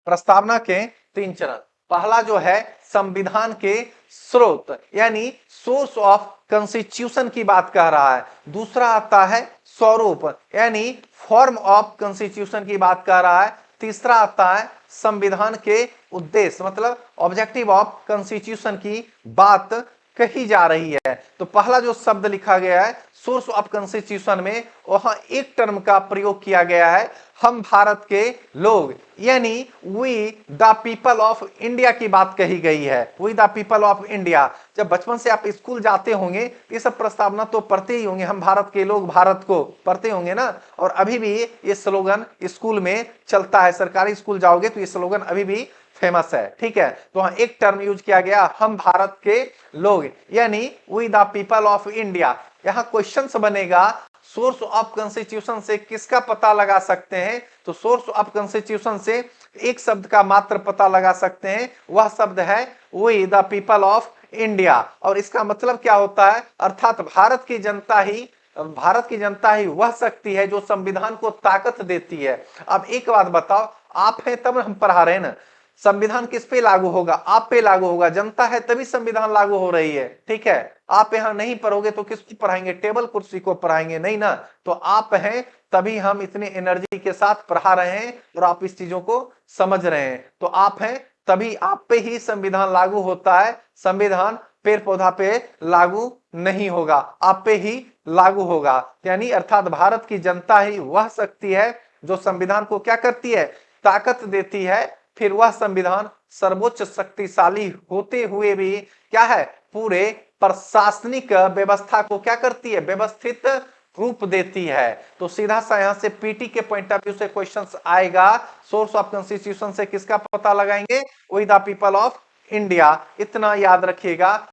प्रस्तावना के 3 चरण। पहला जो है संविधान के स्रोत यानी सोर्स ऑफ कॉन्स्टिट्यूशन की बात कह रहा है। दूसरा आता है स्वरूप यानी फॉर्म ऑफ कॉन्स्टिट्यूशन की बात कर रहा है। तीसरा आता है संविधान के उद्देश्य मतलब ऑब्जेक्टिव ऑफ कॉन्स्टिट्यूशन की बात कही जा रही है। तो पहला जो शब्द लिखा गया है सोर्स ऑफ कॉन्स्टिट्यूशन में, वहां एक टर्म का प्रयोग किया गया है, हम भारत के लोग यानी we the people of India की बात कही गई है। We the people of India. जब बचपन से आप स्कूल जाते होंगे ये सब प्रस्तावना तो पढ़ते ही होंगे, हम भारत के लोग भारत को पढ़ते होंगे ना। और अभी भी ये स्लोगन स्कूल में चलता है, सरकारी स्कूल जाओगे तो ये स्लोगन अभी भी फेमस है। ठीक है, तो वहां एक टर्म यूज किया गया, हम भारत के लोग यानी we the people of India. यहां क्वेश्चंस बनेगा सोर्स ऑफ कॉन्स्टिट्यूशन से किसका पता लगा सकते हैं? तो सोर्स ऑफ कॉन्स्टिट्यूशन से एक शब्द का मात्र पता लगा सकते हैं, वह शब्द है we the people of India. और इसका मतलब क्या होता है? अर्थात भारत की जनता ही वह शक्ति है जो संविधान को ताकत देती है। अब एक बात बताओ, आप हैं तब हम पढ़ा रहे हैं ना, संविधान किस पे लागू होगा? आप पे लागू होगा। जनता है तभी संविधान लागू हो रही है। ठीक है, आप यहां नहीं पढ़ोगे तो किसको पढ़ाएंगे? टेबल कुर्सी को पढ़ाएंगे नहीं ना। तो आप हैं तभी हम इतने एनर्जी के साथ पढ़ा रहे हैं और आप इस चीजों को समझ रहे हैं। तो आप हैं तभी आप पे ही संविधान लागू होता है। संविधान पेड़ पौधा पे लागू नहीं होगा, आप पे ही लागू होगा। यानी अर्थात भारत की जनता ही वह शक्ति है जो संविधान को क्या करती है? ताकत देती है। फिर वह संविधान सर्वोच्च शक्तिशाली होते हुए भी क्या है? पूरे प्रशासनिक व्यवस्था को क्या करती है? व्यवस्थित रूप देती है। तो सीधा सा यहां से पीटी के पॉइंट ऑफ व्यू से क्वेश्चंस आएगा, सोर्स ऑफ कॉन्स्टिट्यूशन से किसका पता लगाएंगे? We the people of India. इतना याद रखिएगा।